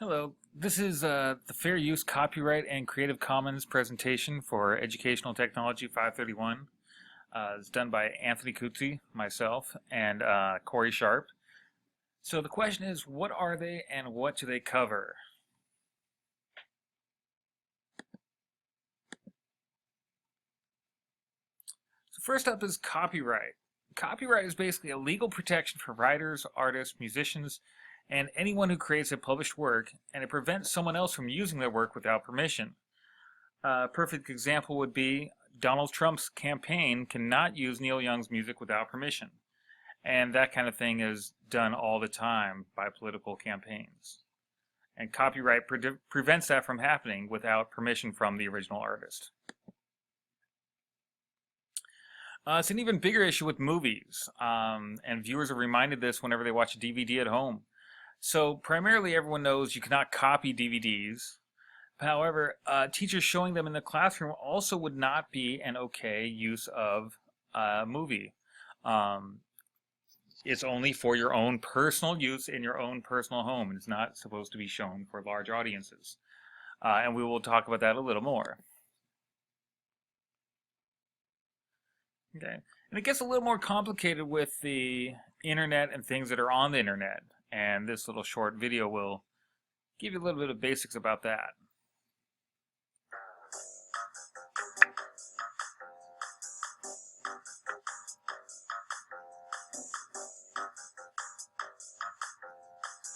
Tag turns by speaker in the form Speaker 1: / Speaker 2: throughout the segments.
Speaker 1: Hello, this is the Fair Use Copyright and Creative Commons presentation for Educational Technology 531. It's done by Anthony Kutzi, myself, and Corey Sharp. So the question is, what are they and what do they cover? So first up is copyright. Copyright is basically a legal protection for writers, artists, musicians, and anyone who creates a published work, and it prevents someone else from using their work without permission. A perfect example would be Donald Trump's campaign cannot use Neil Young's music without permission. And that kind of thing is done all the time by political campaigns. And copyright prevents that from happening without permission from the original artist. It's an even bigger issue with movies, and viewers are reminded this whenever they watch a DVD at home. So primarily everyone knows you cannot copy DVDs. However, teachers showing them in the classroom also would not be an okay use of a movie. It's only for your own personal use in your own personal home. It's not supposed to be shown for large audiences. And we will talk about that a little more. Okay. And it gets a little more complicated with the internet and things that are on the internet. And this little short video will give you a little bit of basics about that.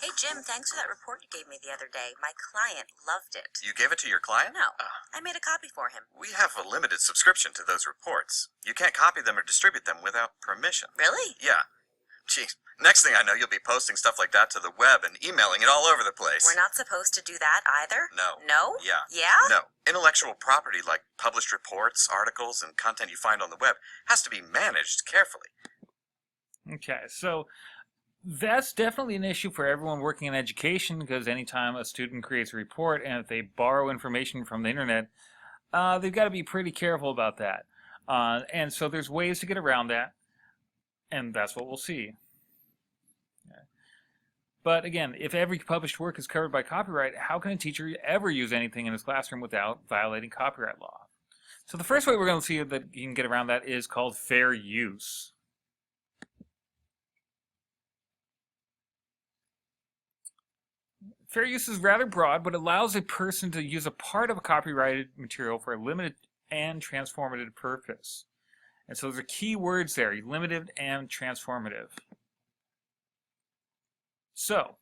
Speaker 2: Hey Jim, thanks for that report you gave me the other day. My client loved it.
Speaker 3: You gave it to your client?
Speaker 2: No, I made a copy for him.
Speaker 3: We have a limited subscription to those reports. You can't copy them or distribute them without permission.
Speaker 2: Really?
Speaker 3: Yeah. Geez, next thing I know, you'll be posting stuff like that to the web and emailing it all over the place.
Speaker 2: We're not supposed to do that either?
Speaker 3: No.
Speaker 2: No?
Speaker 3: Yeah.
Speaker 2: Yeah?
Speaker 3: No. Intellectual property like published reports, articles, and content you find on the web has to be managed carefully.
Speaker 1: Okay, so that's definitely an issue for everyone working in education, because anytime a student creates a report and if they borrow information from the internet, they've got to be pretty careful about that. And so there's ways to get around that, and that's what we'll see. Okay. But again, if every published work is covered by copyright, how can a teacher ever use anything in his classroom without violating copyright law? So the first way we're going to see that you can get around that is called fair use. Fair use is rather broad, but allows a person to use a part of a copyrighted material for a limited and transformative purpose. And so those are key words there, limited and transformative. So,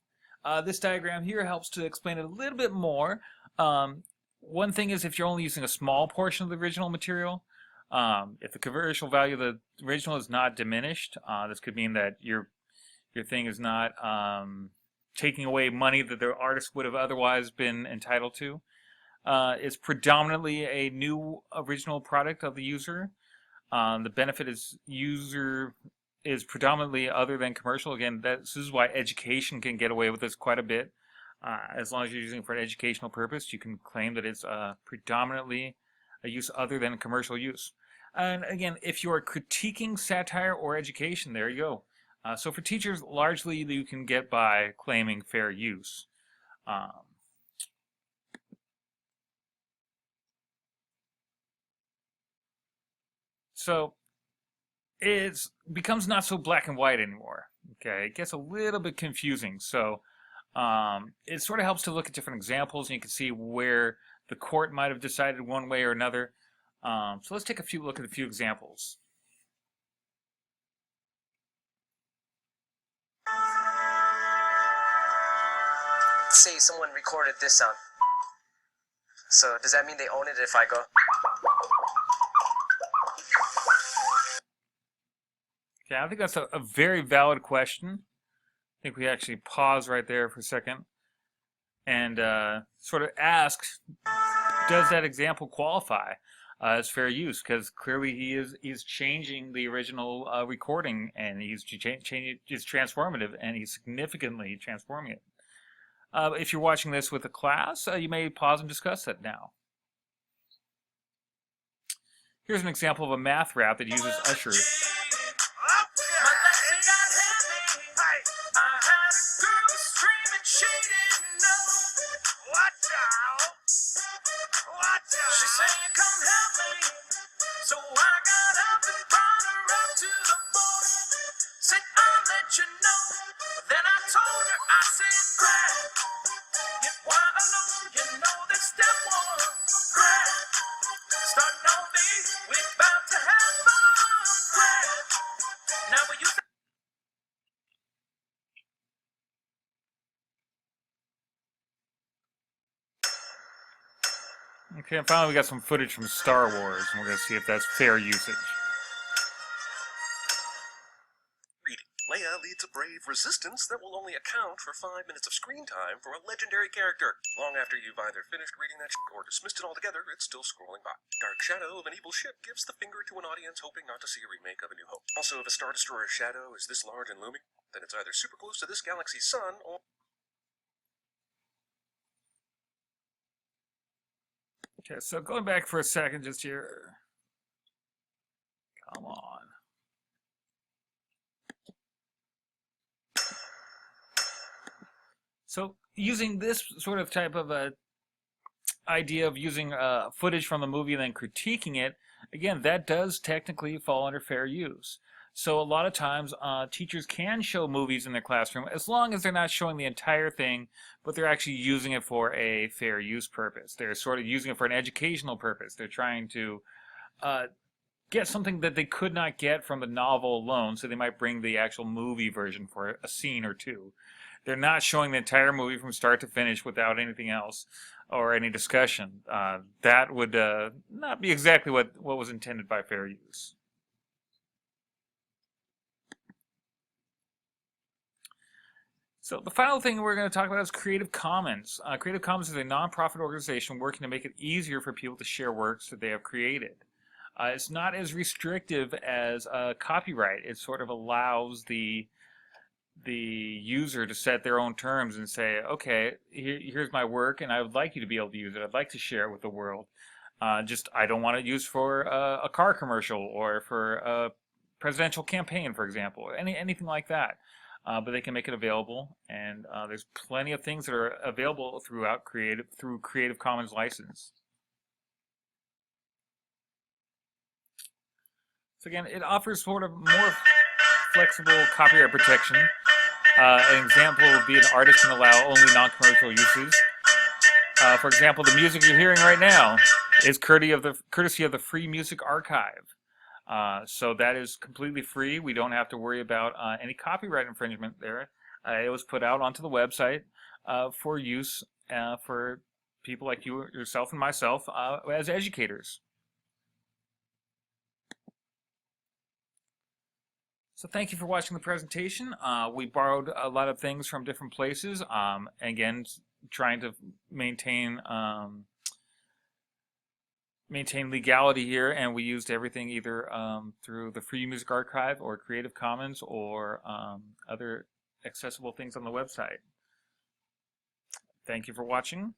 Speaker 1: this diagram here helps to explain it a little bit more. One thing is if you're only using a small portion of the original material, if the commercial value of the original is not diminished, this could mean that your thing is not taking away money that the artist would have otherwise been entitled to. It's predominantly a new original product of the user. The benefit is user is predominantly other than commercial. Again, this is why education can get away with this quite a bit. As long as you're using it for an educational purpose, you can claim that it's predominantly a use other than commercial use. And again, if you're critiquing satire or education, there you go. So for teachers, largely you can get by claiming fair use. So it becomes not so black and white anymore. Okay, it gets a little bit confusing. So it sort of helps to look at different examples, and you can see where the court might have decided one way or another. So let's take a look at a few examples.
Speaker 4: Say someone recorded this sound. So does that mean they own it if I go?
Speaker 1: Yeah, I think that's a very valid question. I think we actually pause right there for a second and sort of ask, does that example qualify as fair use? Because clearly he's changing the original recording, and he's changing, it's transformative, and he's significantly transforming it. If you're watching this with a class, you may pause and discuss that now. Here's an example of a math rap that uses Usher.
Speaker 5: I said grab, get wide alone, you know that's step one. Grab, starting on me, we about to have fun. Grab, now we use
Speaker 1: Okay, and finally we got some footage from Star Wars, and we're going to see if that's fair usage.
Speaker 6: Reading. Leia leads a brave resistance that will only account for 5 minutes of screen time for a legendary character. Long after you've either finished reading that shit or dismissed it altogether, it's still scrolling by. Dark shadow of an evil ship gives the finger to an audience hoping not to see a remake of A New Hope. Also, if a Star Destroyer's shadow is this large and looming, then it's either super close to this galaxy's sun or...
Speaker 1: Okay, so going back for a second just here. Come on. So using this sort of type of a idea of using footage from the movie and then critiquing it, again, that does technically fall under fair use. So a lot of times teachers can show movies in their classroom as long as they're not showing the entire thing, but they're actually using it for a fair use purpose. They're sort of using it for an educational purpose. They're trying to get something that they could not get from the novel alone, so they might bring the actual movie version for a scene or two. They're not showing the entire movie from start to finish without anything else or any discussion. That would not be exactly what was intended by fair use. So the final thing we're going to talk about is Creative Commons. Creative Commons is a nonprofit organization working to make it easier for people to share works that they have created. It's not as restrictive as copyright. It sort of allows the user to set their own terms and say, okay, here's my work and I would like you to be able to use it. I'd like to share it with the world. Just I don't want it used for a car commercial or for a presidential campaign, for example, anything like that. But they can make it available, and there's plenty of things that are available through Creative Commons license. So again, it offers sort of more flexible copyright protection. An example would be an artist can allow only non-commercial uses. For example, the music you're hearing right now is courtesy of the Free Music Archive. So that is completely free. We don't have to worry about any copyright infringement there. It was put out onto the website for use for people like yourself and myself as educators. So thank you for watching the presentation. We borrowed a lot of things from different places. Again, trying to maintain legality here, and we used everything either through the Free Music Archive or Creative Commons or other accessible things on the website. Thank you for watching.